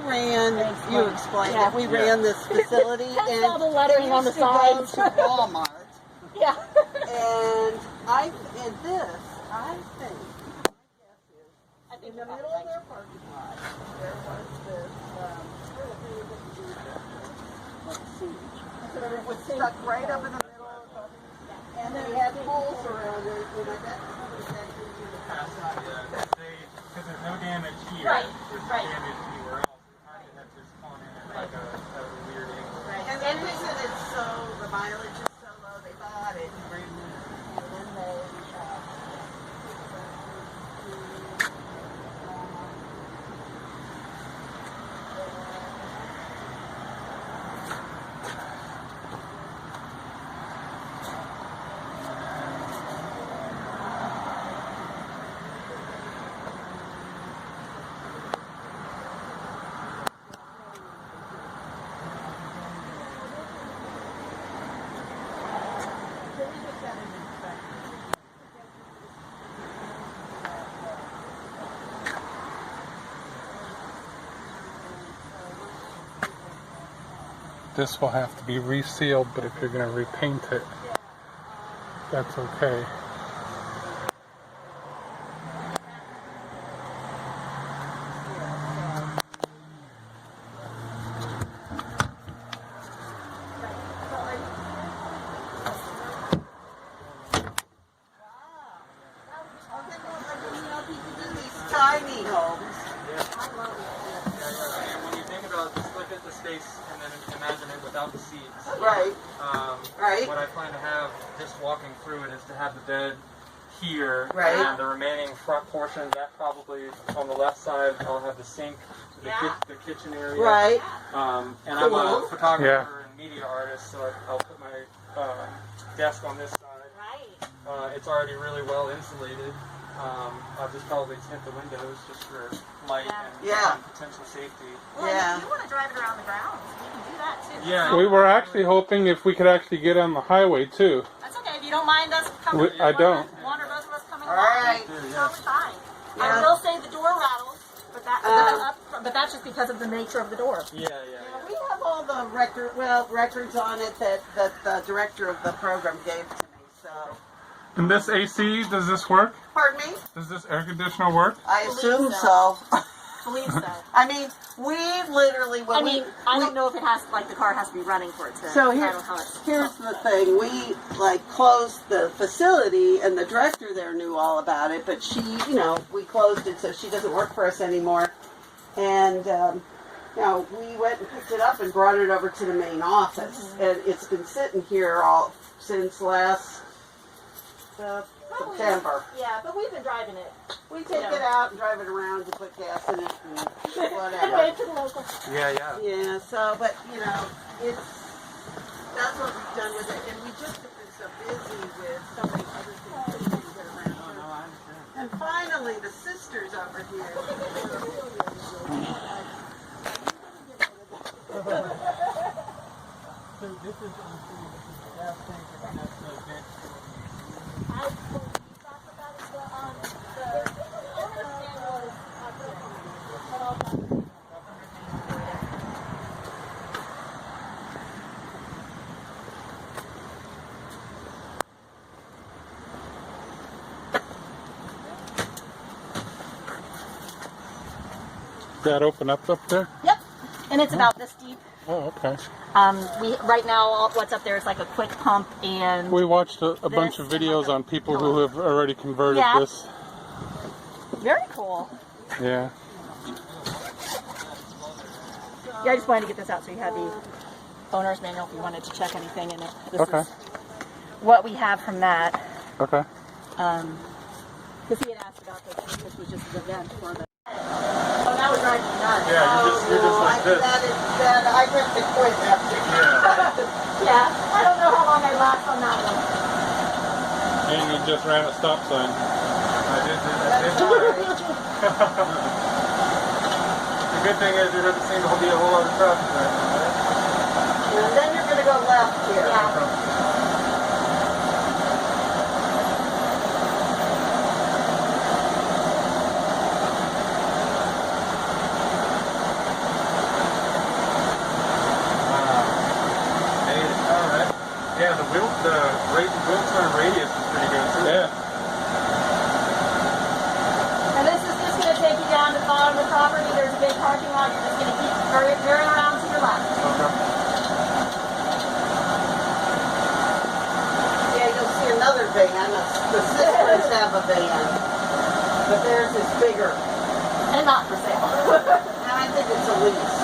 ran, you explained it, we ran this facility and all the lettering on the sides. To Walmart. Yeah. And I think, my guess is, in the middle of their parking lot, there was this, let's see, so it was stuck right up in the middle, and they had holes around it, and I bet somebody got into the house. Because there's no damage here. Right. There's no damage anywhere else. It had to have just gone in at like a weird angle. And then they said it's so, the mileage is so low, they bought it. And then they, This will have to be resealed, but if you're going to repaint it, that's okay. tiny homes. And when you think about, just look at the space and then imagine it without the seats. Right. Right. What I plan to have, just walking through it, is to have the bed here, Right. and the remaining front portion, that probably on the left side, I'll have the sink, the kitchen area. Right. And I'm a photographer Yeah. and media artist, so I'll put my desk on this side. Right. It's already really well insulated. I'll just probably tint the windows just for light and potential safety. Well, if you want to drive it around the grounds, you can do that too. Yeah. We were actually hoping if we could actually get on the highway too. That's okay. If you don't mind us coming, I don't. One or both of us coming All along, right. it's totally fine. Yeah. I will say the door rattles, but that's just because of the nature of the door. Yeah. We have all the records on it that the director of the program gave to me. So. And this AC, does this work? Pardon me? Does this air conditioner work? I assume so. Believe so. I mean, we literally. I don't know if it has the car has to be running for it to. So I don't know how it's here's the thing: we closed the facility, and the director there knew all about it, but she, we closed it, so she doesn't work for us anymore. And we went and picked it up and brought it over to the main office, and it's been sitting here all since last September. Yeah, but we've been driving it. We take it out and drive it around to put gas in it and And whatever. wait to the local. Yeah. Yeah, so, but, that's what we've done with it. And we just have been so busy with so many other things that we can get around. No, I understand. And finally, the sisters over here. So this is the gas tank and that's the vent. I believe that's about it. The owner's manual is but all done. Does that open up there? Yep, and it's about this deep. Oh, okay. Right now, what's up there is like a quick pump and. We watched a bunch of videos on people who have already converted this. Very cool. Yeah. Yeah, I just wanted to get this out so you had the owner's manual if you wanted to check anything in it. This Okay. is what we have from that. Okay. Because he had asked about this was just an event for the. Oh, now we're driving nuts. Yeah, you're just like this. I have to quit after. Yeah, I don't know how long I last on that one. And you just ran a stop sign. I did. That's all right. The good thing is there doesn't seem to be a whole lot of traffic right now, right? And then you're going to go left here. Yeah. The wind turn radius is pretty good too. Yeah. And this is just going to take you down to the bottom of the property. There's a big parking lot. You're just going to keep veering around to your left. Okay. Yeah, you'll see another van. The sisters have a van, but theirs is bigger. And not for sale. And I think it's a lease.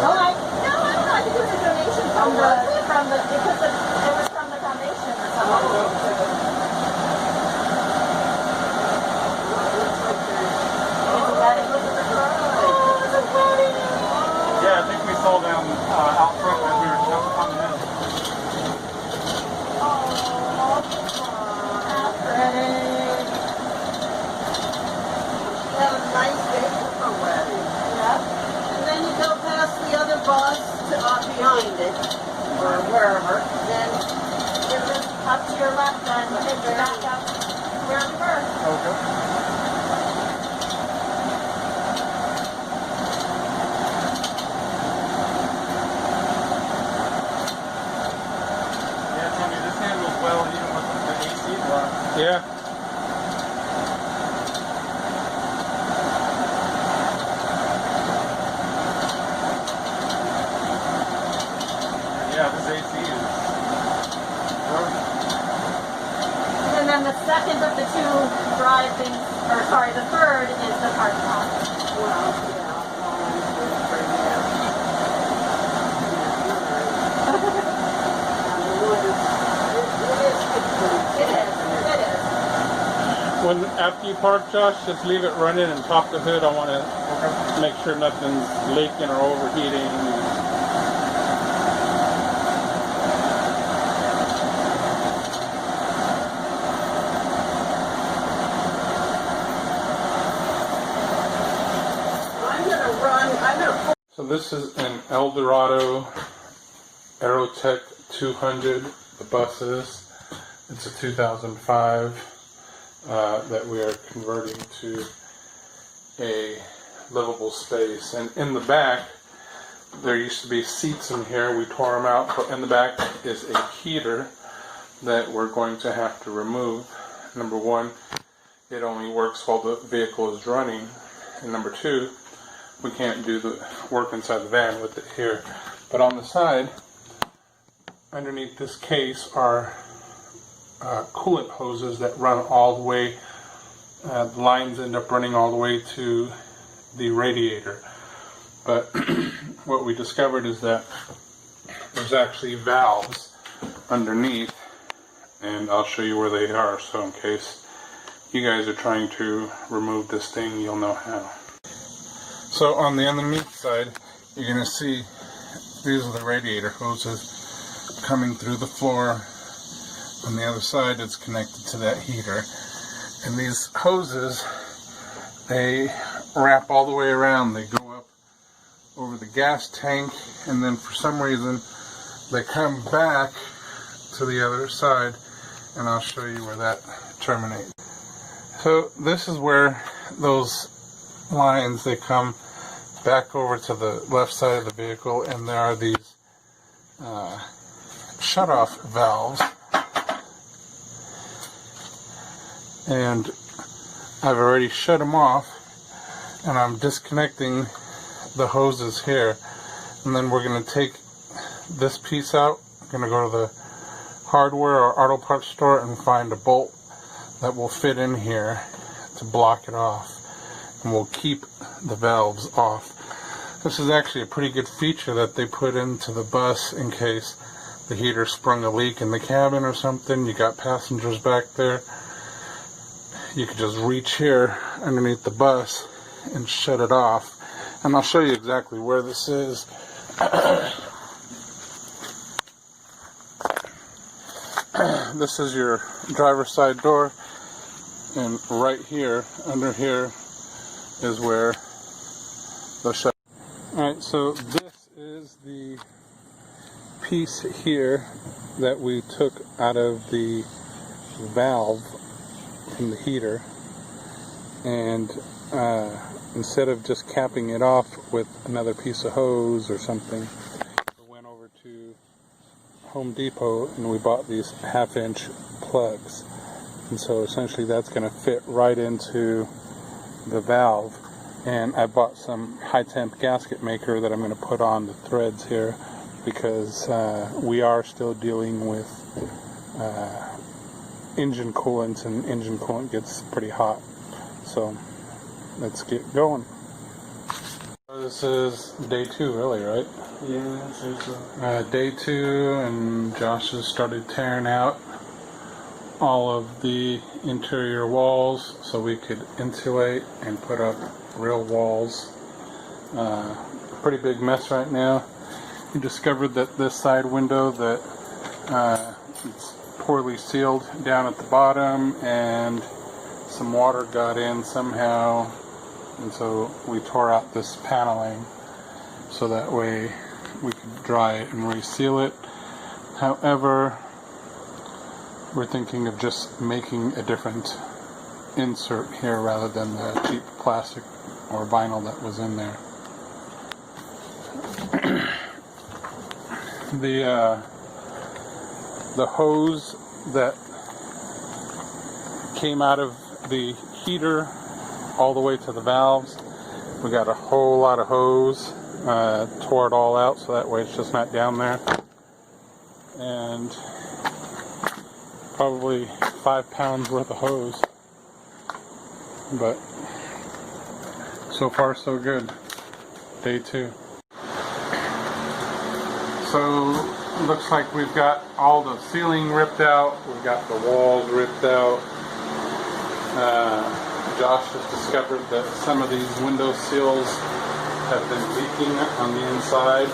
No, I don't know. I think it was a donation because it was from the foundation or something. Yeah, I think we saw them out front as we were coming in. Have a nice day for a wedding. And then you go past the other bus behind it, or wherever, then You're just up to your left and take you back up where we were. Okay. Yeah, Timmy, this handles well even with the AC block. Yeah. Yeah, this AC is perfect. And then the second of the two drive things, or sorry, the third is the parking lot. It is. When after you park, Josh, just leave it running and pop the hood. I want to make sure nothing's leaking or overheating. So this is an Eldorado Aerotech 200, the buses. It's a 2005 that we are converting to a livable space. And in the back, there used to be seats in here. We tore them out, but in the back is a heater that we're going to have to remove. Number one, it only works while the vehicle is running. And number two, we can't do the work inside the van with it here. But on the side, underneath this case are coolant hoses that run all the way, the lines end up running all the way to the radiator. But what we discovered is that there's actually valves underneath, and I'll show you where they are, so in case you guys are trying to remove this thing, you'll know how. So on the underneath side, you're going to see these are the radiator hoses coming through the floor. On the other side, it's connected to that heater. And these hoses, they wrap all the way around. They go up over the gas tank, and then for some reason, they come back to the other side, and I'll show you where that terminates. So this is where those lines, they come back over to the left side of the vehicle, and there are these shut-off valves. And I've already shut them off, and I'm disconnecting the hoses here, and then we're going to take this piece out. I'm going to go to the hardware or auto parts store and find a bolt that will fit in here to block it off, and we'll keep the valves off. This is actually a pretty good feature that they put into the bus in case the heater sprung a leak in the cabin or something. You got passengers back there. You could just reach here underneath the bus and shut it off. And I'll show you exactly where this is. This is your driver's side door, and right here, under here, is where the shut. Alright, so this is the piece here that we took out of the valve from the heater, and instead of just capping it off with another piece of hose or something, we went over to Home Depot and we bought these 1/2-inch plugs. And so essentially that's going to fit right into the valve. And I bought some high temp gasket maker that I'm going to put on the threads here because we are still dealing with engine coolant, and engine coolant gets pretty hot. So let's get going. This is day 2 really, right? Yeah, so. Day 2, and Josh has started tearing out all of the interior walls so we could insulate and put up real walls. Pretty big mess right now. We discovered that this side window that it's poorly sealed down at the bottom, and some water got in somehow, and so we tore out this paneling so that way we could dry it and reseal it. However, we're thinking of just making a different insert here rather than the cheap plastic or vinyl that was in there. The hose that came out of the heater all the way to the valves, we got a whole lot of hose, tore it all out so that way it's just not down there, and probably 5 pounds worth of hose, but so far so good. Day 2. So looks like we've got all the ceiling ripped out, we've got the walls ripped out. Josh has discovered that some of these window sills have been leaking on the inside,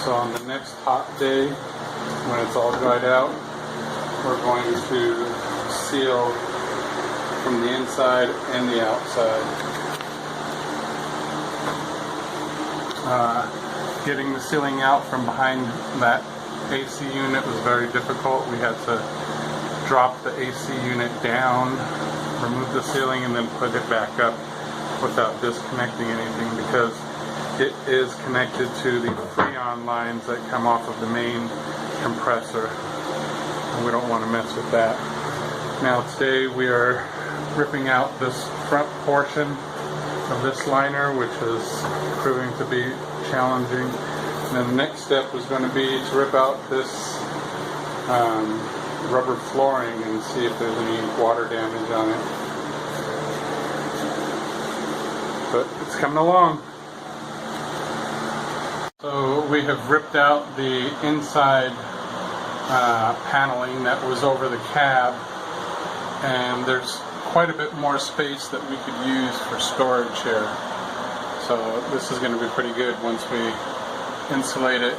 so on the next hot day when it's all dried out, we're going to seal from the inside and the outside. Getting the ceiling out from behind that AC unit was very difficult. We had to drop the AC unit down, remove the ceiling, and then put it back up without disconnecting anything because it is connected to the Freon lines that come off of the main compressor, and we don't want to mess with that. Now today we are ripping out this front portion of this liner, which is proving to be challenging. And then the next step was going to be to rip out this rubber flooring and see if there's any water damage on it. But it's coming along. So we have ripped out the inside paneling that was over the cab, and there's quite a bit more space that we could use for storage here. So this is going to be pretty good once we insulate it,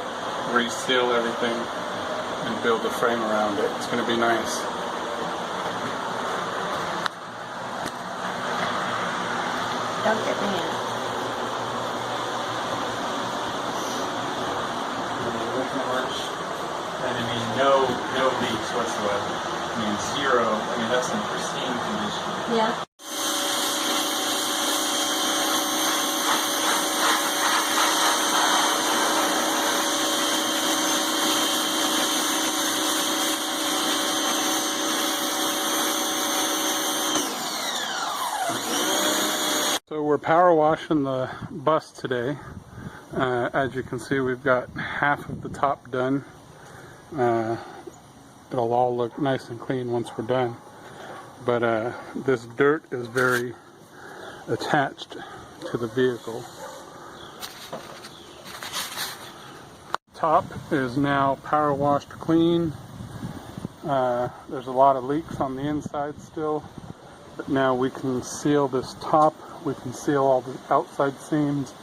reseal everything, and build a frame around it. It's going to be nice. Don't get me in. And I mean, no leaks whatsoever. I mean, 0. I mean, that's in pristine condition. Yeah. So we're power washing the bus today. As you can see, we've got half of the top done. It'll all look nice and clean once we're done. But this dirt is very attached to the vehicle. Top is now power washed clean. There's a lot of leaks on the inside still, but now we can seal this top. We can seal all the outside seams,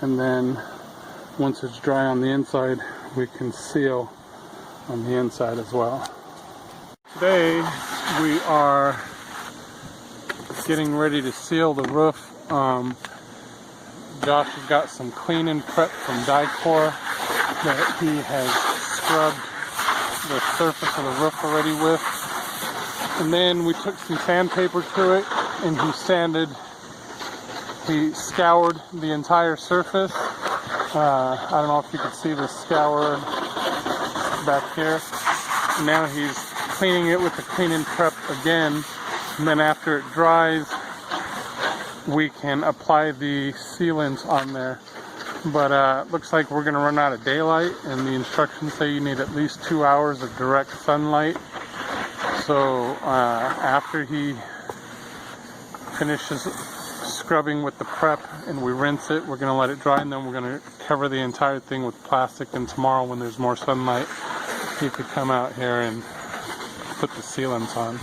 and then once it's dry on the inside, we can seal on the inside as well. Today we are getting ready to seal the roof. Josh has got some cleaning prep from Dicor that he has scrubbed the surface of the roof already with, and then we took some sandpaper to it and he scoured the entire surface. I don't know if you can see the scour back here. And now he's cleaning it with the clean and prep again. And then after it dries, we can apply the sealant on there. But looks like we're going to run out of daylight, and the instructions say you need at least 2 hours of direct sunlight. So after he finishes scrubbing with the prep and we rinse it, we're going to let it dry, and then we're going to cover the entire thing with plastic, and tomorrow when there's more sunlight, he could come out here and put the sealants on.